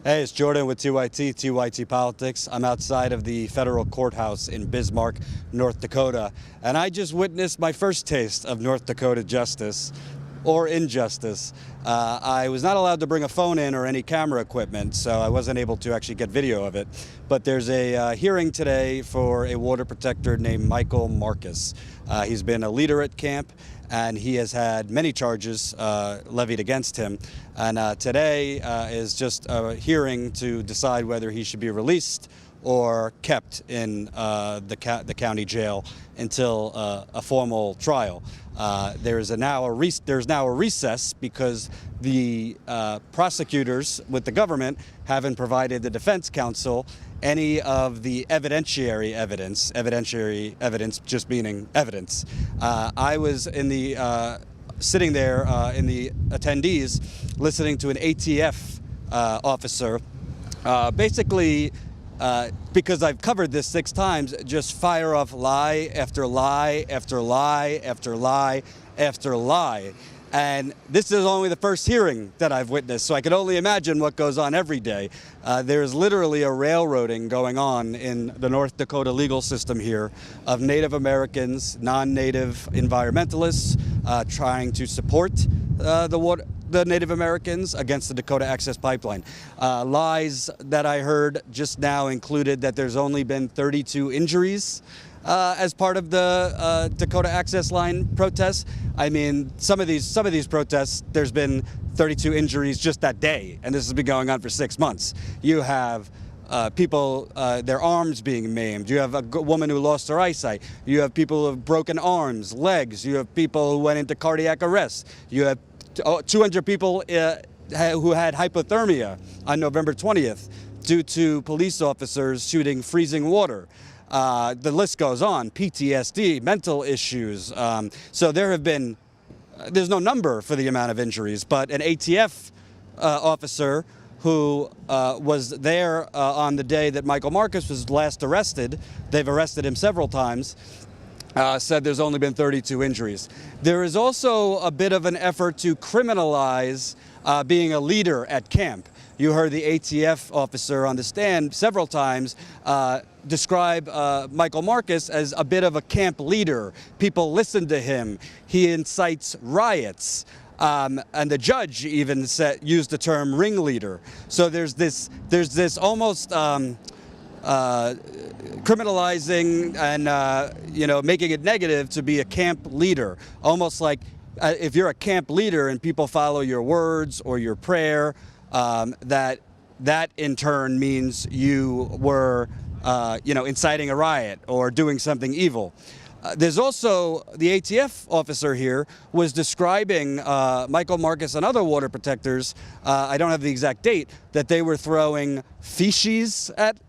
Hey, it's Jordan with TYT Politics. I'm outside of the federal courthouse in Bismarck, North Dakota, and I just witnessed my first taste of North Dakota justice, or injustice. I was not allowed to bring a phone in or any camera equipment, so I wasn't able to actually get video of it. But there's a hearing today for a water protector named Michael Markus. He's been a leader at camp, and he has had many charges levied against him. And today is just a hearing to decide whether he should be released or kept in the county jail until a formal trial. There's now a recess because the prosecutors with the government haven't provided the defense counsel any of the evidentiary evidence just meaning evidence. I was in the sitting there in the attendees listening to an ATF officer basically because I've covered this 6 times, just fire off lie after lie after lie after lie after lie. And this is only the first hearing that I've witnessed, so I can only imagine what goes on every day. There's literally a railroading going on in the North Dakota legal system here of Native Americans, non-Native environmentalists trying to support the Native Americans against the Dakota Access Pipeline. Lies that I heard just now included that there's only been 32 injuries as part of the Dakota Access Line protests. I mean, some of these protests, there's been 32 injuries just that day, and this has been going on for 6 months. You have people, their arms being maimed. You have a woman who lost her eyesight. You have people who have broken arms, legs. You have people who went into cardiac arrest. You have 200 people who had hypothermia on November 20th due to police officers shooting freezing water. The list goes on, PTSD, mental issues. So there's no number for the amount of injuries, but an ATF officer who was there on the day that Michael Markus was last arrested, they've arrested him several times, said there's only been 32 injuries. There is also a bit of an effort to criminalize being a leader at camp. You heard the ATF officer on the stand several times describe Michael Markus as a bit of a camp leader. People listen to him. He incites riots. And the judge even used the term ringleader. So there's this almost criminalizing and making it negative to be a camp leader, almost like if you're a camp leader and people follow your words or your prayer, that in turn means you were inciting a riot or doing something evil. There's also the ATF officer here was describing Michael Markus and other water protectors, I don't have the exact date, that they were throwing feces at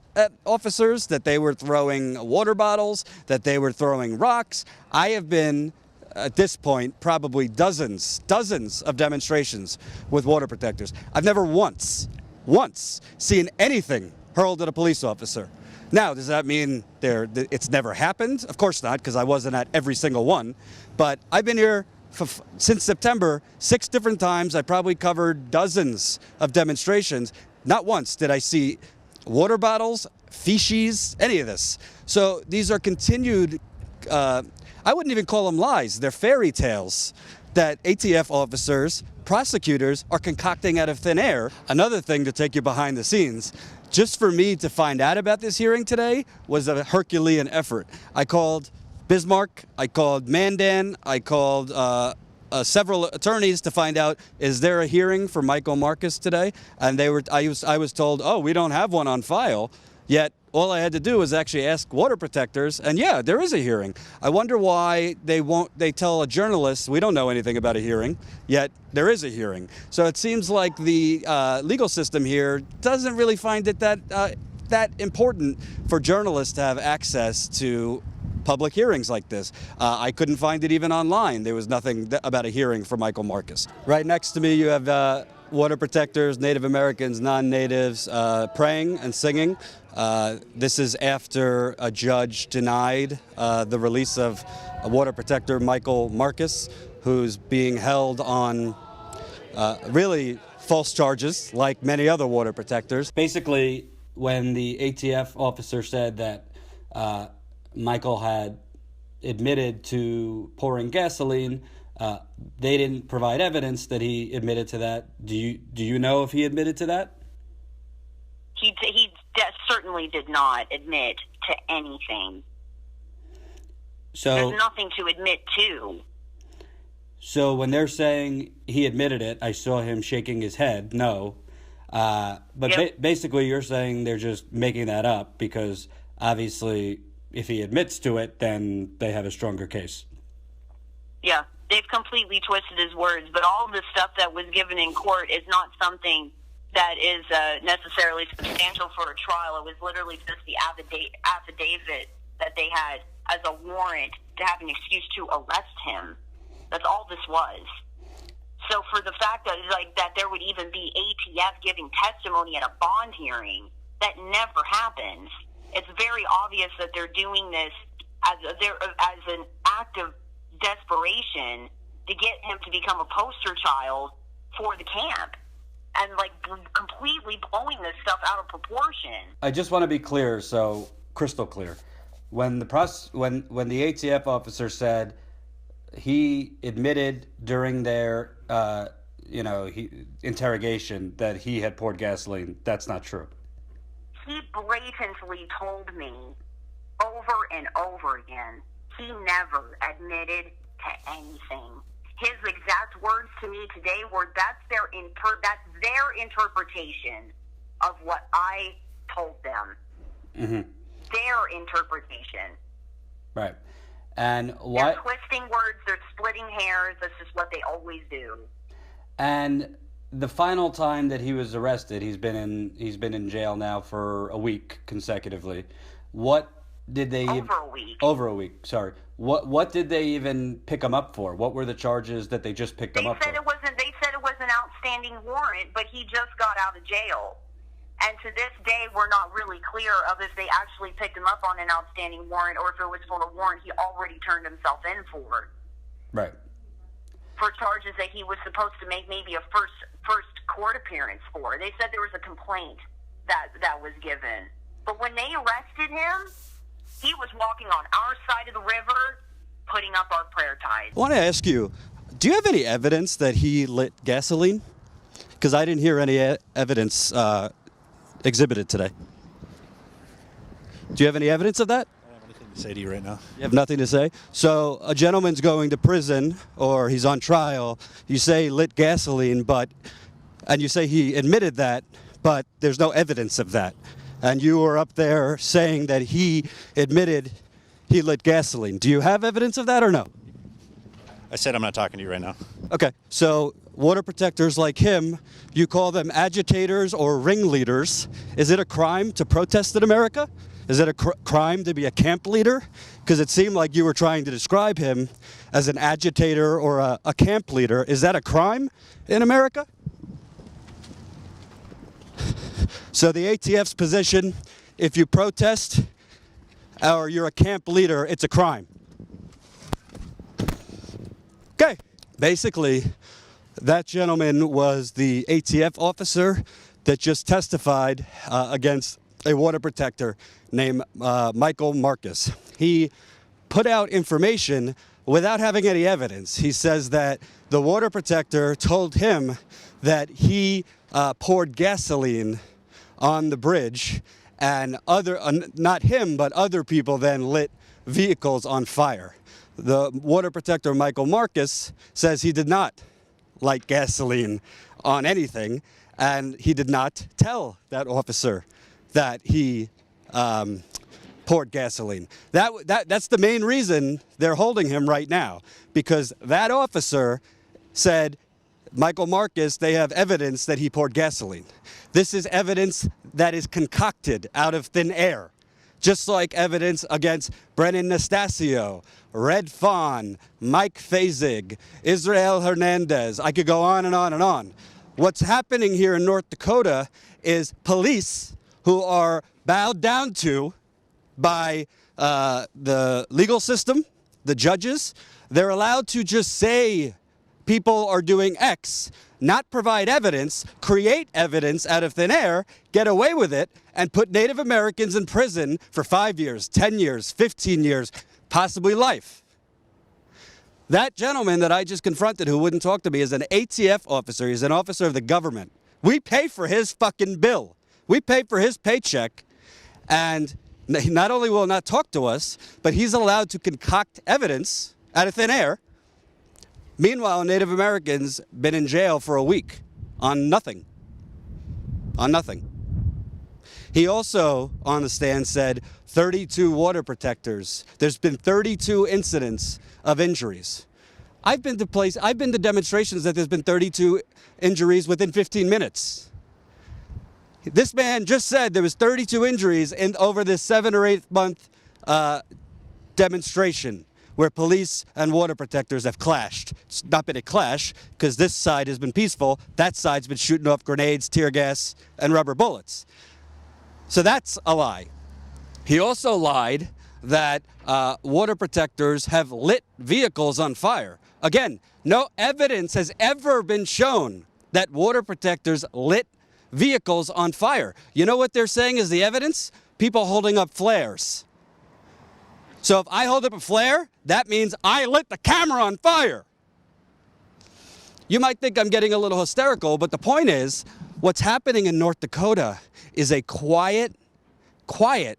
officers, that they were throwing water bottles, that they were throwing rocks. I have been, at this point, probably dozens of demonstrations with water protectors. I've never once seen anything hurled at a police officer. Now, does that mean it's never happened? Of course not, because I wasn't at every single one. But I've been here since September, 6 different times. I probably covered dozens of demonstrations. Not once did I see water bottles, feces, any of this. So these are continued, I wouldn't even call them lies, they're fairy tales that ATF officers, prosecutors are concocting out of thin air. Another thing to take you behind the scenes, just for me to find out about this hearing today was a Herculean effort. I called Bismarck, I called Mandan, I called several attorneys to find out, is there a hearing for Michael Markus today? And I was told, oh, we don't have one on file. Yet all I had to do was actually ask water protectors, and yeah, there is a hearing. I wonder why they tell a journalist, we don't know anything about a hearing, yet there is a hearing. So it seems like the legal system here doesn't really find it that important for journalists to have access to public hearings like this. I couldn't find it even online. There was nothing about a hearing for Michael Markus. Right next to me you have water protectors, Native Americans, non-natives praying and singing. This is after a judge denied the release of a water protector, Michael Markus, who's being held on really false charges, like many other water protectors. Basically, when the ATF officer said that Michael had admitted to pouring gasoline, they didn't provide evidence that he admitted to that. Do you know if he admitted to that? He certainly did not admit to anything. So there's nothing to admit to. So when they're saying he admitted it, I saw him shaking his head, no. But Yep. Basically you're saying they're just making that up because obviously if he admits to it, then they have a stronger case. Yeah, they've completely twisted his words, but all of the stuff that was given in court is not something that is necessarily substantial for a trial. It was literally just the affidavit that they had as a warrant to have an excuse to arrest him. That's all this was. So for the fact that that there would even be ATF giving testimony at a bond hearing, that never happens. It's very obvious that they're doing this as an act of desperation to get him to become a poster child for the camp, and completely blowing this stuff out of proportion. I just want to be clear, so crystal clear. When the ATF officer said he admitted during their interrogation that he had poured gasoline, that's not true. He blatantly told me over and over again he never admitted to anything. His exact words to me today were, that's their interpretation of what I told them. Mm-hmm. Their interpretation. Right. And what? They're twisting words. They're splitting hairs. That's just what they always do. And the final time that he was arrested, he's been in jail now for a week consecutively. What did they? Over a week. Sorry. What did they even pick him up for? What were the charges that they just picked him up for? They said it was an outstanding warrant, but he just got out of jail. And to this day, we're not really clear of if they actually picked him up on an outstanding warrant or if it was for a warrant he already turned himself in for. Right. For charges that he was supposed to make maybe a first court appearance for. They said there was a complaint that was given. But when they arrested him, he was walking on our side of the river, putting up our prayer ties. I want to ask you, do you have any evidence that he lit gasoline? Because I didn't hear any evidence exhibited today. Do you have any evidence of that? I don't have anything to say to you right now. You have nothing to say? So a gentleman's going to prison or he's on trial. You say he lit gasoline, and you say he admitted that, but there's no evidence of that. And you were up there saying that he admitted he lit gasoline. Do you have evidence of that or no? I said I'm not talking to you right now. Okay, so water protectors like him, you call them agitators or ringleaders. Is it a crime to protest in America? Is it a crime to be a camp leader? Because it seemed like you were trying to describe him as an agitator or a camp leader. Is that a crime in America? So the ATF's position, if you protest or you're a camp leader, it's a crime. Okay. Basically, that gentleman was the ATF officer that just testified against a water protector named Michael Markus. He put out information without having any evidence. He says that the water protector told him that he poured gasoline on the bridge, and not him, but other people then lit vehicles on fire. The water protector, Michael Markus, says he did not light gasoline on anything, and he did not tell that officer that he poured gasoline. That's the main reason they're holding him right now, because that officer said, Michael Markus, they have evidence that he poured gasoline. This is evidence that is concocted out of thin air, just like evidence against Brennan Nastasio, Red Fawn, Mike Fazig, Israel Hernandez. I could go on and on and on. What's happening here in North Dakota is police who are bowed down to by the legal system, the judges. They're allowed to just say people are doing X, not provide evidence, create evidence out of thin air, get away with it, and put Native Americans in prison for 5 years, 10 years, 15 years, possibly life. That gentleman that I just confronted who wouldn't talk to me is an ATF officer. He's an officer of the government. We pay for his fucking bill. We pay for his paycheck, and he not only will not talk to us, but he's allowed to concoct evidence out of thin air. Meanwhile, Native Americans been in jail for a week on nothing. On nothing. He also, on the stand, said 32 water protectors. There's been 32 incidents of injuries. I've been to demonstrations that there's been 32 injuries within 15 minutes. This man just said there was 32 injuries over this 7 or 8 month demonstration where police and water protectors have clashed. It's not been a clash because this side has been peaceful. That side's been shooting off grenades, tear gas, and rubber bullets. So that's a lie. He also lied that water protectors have lit vehicles on fire. Again, no evidence has ever been shown that water protectors lit vehicles on fire. You know what they're saying is the evidence? People holding up flares. So if I hold up a flare, that means I lit the camera on fire. You might think I'm getting a little hysterical, but the point is, what's happening in North Dakota is a quiet crime.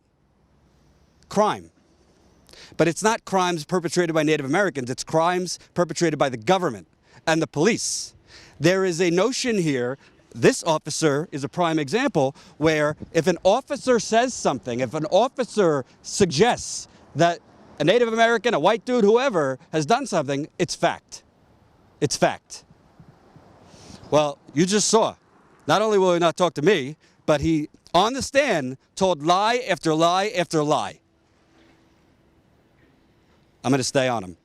But it's not crimes perpetrated by Native Americans, it's crimes perpetrated by the government and the police. There is a notion here, this officer is a prime example, where if an officer says something, if an officer suggests that a Native American, a white dude, whoever, has done something, it's fact. It's fact. Well, you just saw. Not only will he not talk to me, but he, on the stand, told lie after lie after lie. I'm going to stay on him.